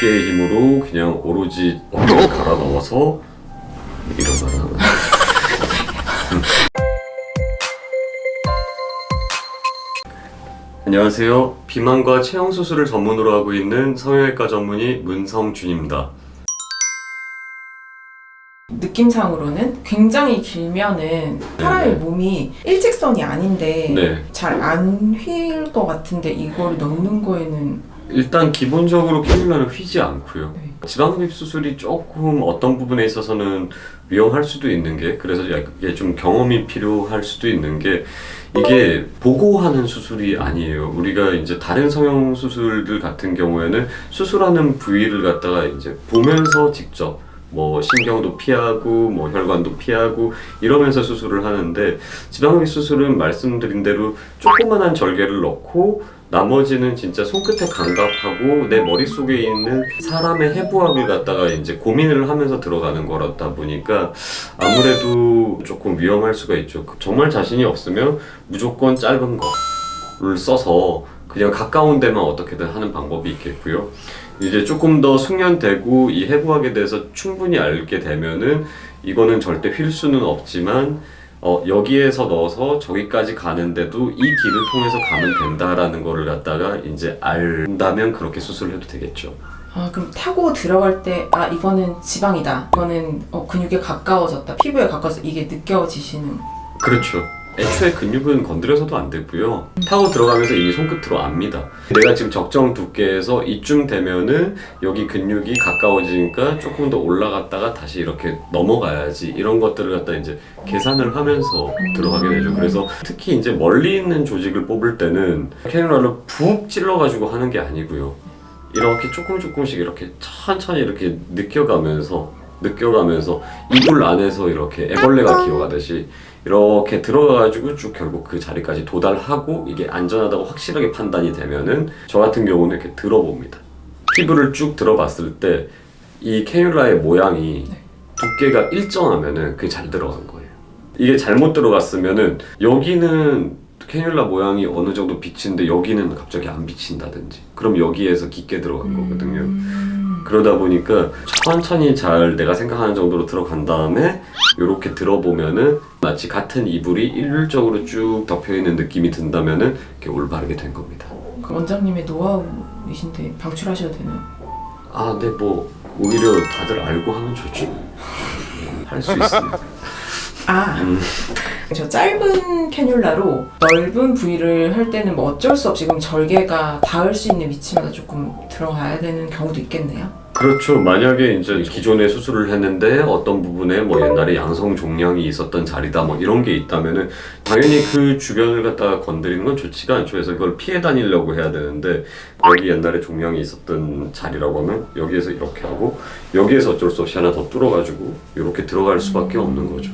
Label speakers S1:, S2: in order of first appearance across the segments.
S1: 어깨의 힘으로 그냥 오로지 어깨를 갈아 넣어서 이런 말을 하는 거예요. 안녕하세요. 비만과 체형 수술을 전문으로 하고 있는 성형외과 전문의 문성준입니다.
S2: 느낌상으로는 굉장히 길면은 사람의 몸이 일직선이 아닌데
S1: 네.
S2: 잘 안 휠 것 같은데 이거를 넣는 거에는
S1: 일단 기본적으로 캐뉼라는 휘지 않고요.
S2: 네.
S1: 지방흡입 수술이 조금 어떤 부분에 있어서는 위험할 수도 있는 게, 그래서 이게 좀 경험이 필요할 수도 있는 게, 이게 보고 하는 수술이 아니에요. 우리가 이제 다른 성형 수술들 같은 경우에는 수술하는 부위를 갖다가 이제 보면서 직접 뭐 신경도 피하고 뭐 혈관도 피하고 이러면서 수술을 하는데, 지방흡입 수술은 말씀드린 대로 조그만한 절개를 넣고 나머지는 진짜 손끝에 감각하고 내 머릿속에 있는 사람의 해부학을 갖다가 이제 고민을 하면서 들어가는 거다 보니까 아무래도 조금 위험할 수가 있죠. 정말 자신이 없으면 무조건 짧은 거를 써서 그냥 가까운 데만 어떻게든 하는 방법이 있겠고요. 이제 조금 더 숙련되고 이 해부학에 대해서 충분히 알게 되면은 이거는 절대 휠 수는 없지만 여기에서 넣어서 저기까지 가는데도 이 길을 통해서 가면 된다라는 거를 갖다가 이제 안다면 그렇게 수술을 해도 되겠죠.
S2: 아, 그럼 타고 들어갈 때 이거는 지방이다, 이거는 근육에 가까워졌다, 피부에 가까워서 이게 느껴지시는?
S1: 그렇죠. 애초에 근육은 건드려서도 안 되고요. 타고 들어가면서 이미 손끝으로 압니다. 내가 지금 적정 두께에서 이쯤 되면은 여기 근육이 가까워지니까 조금 더 올라갔다가 다시 이렇게 넘어가야지, 이런 것들을 갖다 이제 계산을 하면서 들어가게 되죠. 그래서 특히 이제 멀리 있는 조직을 뽑을 때는 캐뉼라를 푹 찔러가지고 하는 게 아니고요. 이렇게 조금씩 이렇게 천천히 이렇게 느껴가면서 이불 안에서 이렇게 애벌레가 기어가듯이 이렇게 들어가가지고 쭉 결국 그 자리까지 도달하고, 이게 안전하다고 확실하게 판단이 되면은 저 같은 경우는 이렇게 들어봅니다. 피부를 쭉 들어봤을 때 이 캐뉼라의 모양이 두께가 일정하면은 그게 잘 들어간 거예요. 이게 잘못 들어갔으면은 여기는 캐뉼라 모양이 어느 정도 비치는데 여기는 갑자기 안 비친다든지, 그럼 여기에서 깊게 들어간 거거든요. 그러다 보니까 천천히 잘 내가 생각하는 정도로 들어간 다음에 이렇게 들어보면은 마치 같은 이불이 일률적으로 쭉 덮여있는 느낌이 든다면은 이렇게 올바르게 된 겁니다.
S2: 그 원장님의 노하우이신데 방출하셔도 되나요?
S1: 네, 뭐 오히려 다들 알고 하면 좋죠. 할 수 있습니다.
S2: 저 짧은 캐뉼라로 넓은 부위를 할 때는 뭐 어쩔 수 없이 그럼 절개가 닿을 수 있는 위치마다 조금 들어가야 되는 경우도 있겠네요?
S1: 그렇죠. 만약에 이제 기존에 수술을 했는데 어떤 부분에 뭐 옛날에 양성 종양이 있었던 자리다 뭐 이런 게 있다면은 당연히 그 주변을 갖다가 건드리는 건 좋지가 않죠. 그래서 그걸 피해 다니려고 해야 되는데, 여기 옛날에 종양이 있었던 자리라고 하면 여기에서 이렇게 하고 여기에서 어쩔 수 없이 하나 더 뚫어가지고 이렇게 들어갈 수밖에 없는 거죠.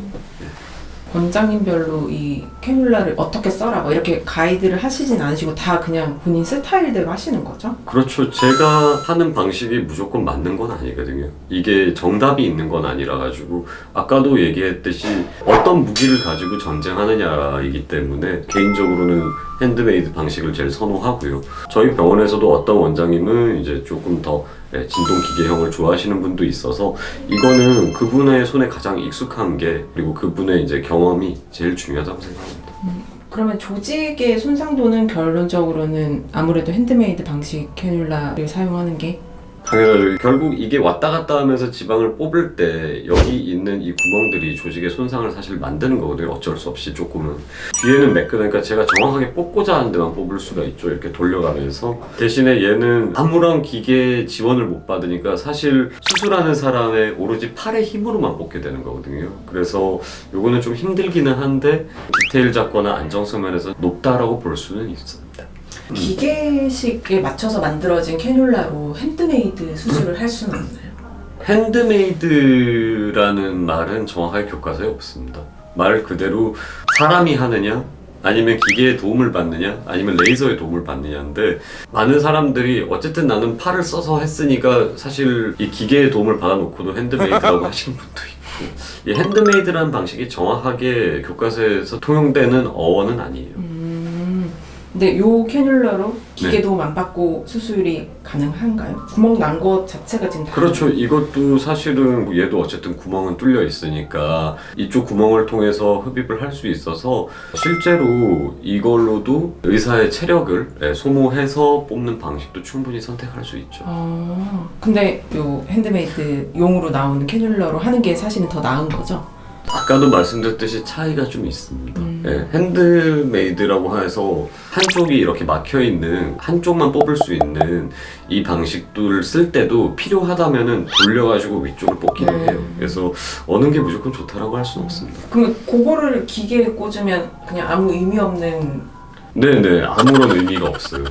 S2: 원장님별로 이 캐뉼라를 어떻게 써라 뭐 이렇게 가이드를 하시진 않으시고 다 그냥 본인 스타일대로 하시는 거죠?
S1: 그렇죠. 제가 하는 방식이 무조건 맞는 건 아니거든요. 이게 정답이 있는 건 아니라 가지고 아까도 얘기했듯이 어떤 무기를 가지고 전쟁하느냐이기 때문에 개인적으로는 핸드메이드 방식을 제일 선호하고요. 저희 병원에서도 어떤 원장님은 이제 조금 더 진동기계형을 좋아하시는 분도 있어서 이거는 그분의 손에 가장 익숙한 게, 그리고 그분의 이제 경험이 제일 중요하다고 생각합니다.
S2: 그러면 조직의 손상도는 결론적으로는 아무래도 핸드메이드 방식 캐뉼라를 사용하는 게?
S1: 당연하죠. 결국 이게 왔다 갔다 하면서 지방을 뽑을 때 여기 있는 이 구멍들이 조직의 손상을 사실 만드는 거거든요. 어쩔 수 없이 조금은. 뒤에는 매끈하니까 제가 정확하게 뽑고자 하는 데만 뽑을 수가 있죠. 이렇게 돌려가면서. 대신에 얘는 아무런 기계 지원을 못 받으니까 사실 수술하는 사람의 오로지 팔의 힘으로만 뽑게 되는 거거든요. 그래서 요거는 좀 힘들기는 한데 디테일 잡거나 안정성 면에서 높다라고 볼 수는 있습니다.
S2: 기계식에 맞춰서 만들어진 캐뉼라로 핸드메이드 수술을 할 수는 없나요?
S1: 핸드메이드라는 말은 정확하게 교과서에 없습니다. 말 그대로 사람이 하느냐, 아니면 기계의 도움을 받느냐, 아니면 레이저의 도움을 받느냐인데, 많은 사람들이 어쨌든 나는 팔을 써서 했으니까 사실 이 기계의 도움을 받아놓고도 핸드메이드라고 하시는 분도 있고, 이 핸드메이드라는 방식이 정확하게 교과서에서 통용되는 어원은 아니에요.
S2: 근데 근데 요 캐뉼라로 기계 도움 안 받고 수술이 가능한가요? 구멍 난 것 자체가 지금 다
S1: 그렇죠. 이것도 사실은 뭐 얘도 어쨌든 구멍은 뚫려 있으니까 이쪽 구멍을 통해서 흡입을 할 수 있어서 실제로 이걸로도 의사의 체력을 소모해서 뽑는 방식도 충분히 선택할 수 있죠.
S2: 근데 요 핸드메이드 용으로 나오는 캐뉼라로 하는 게 사실은 더 나은 거죠?
S1: 아까도 말씀드렸듯이 차이가 좀 있습니다. 핸드메이드라고 해서 한쪽이 이렇게 막혀있는 한쪽만 뽑을 수 있는 이 방식들을 쓸 때도 필요하다면은 돌려가지고 위쪽을 뽑기도 해요. 그래서 어느 게 무조건 좋다라고 할 수는 없습니다.
S2: 그럼 그거를 기계에 꽂으면 그냥 아무 의미 없는
S1: 네네, 아무런 의미가 없어요.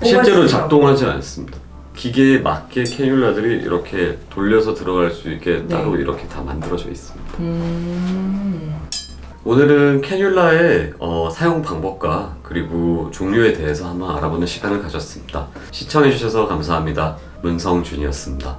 S1: 실제로 작동하지 않습니다. 기계에 맞게 캐뉼라들이 이렇게 돌려서 들어갈 수 있게 따로 이렇게 다 만들어져 있습니다. 오늘은 캐뉼라의 사용 방법과 그리고 종류에 대해서 한번 알아보는 시간을 가졌습니다. 시청해주셔서 감사합니다. 문성준이었습니다.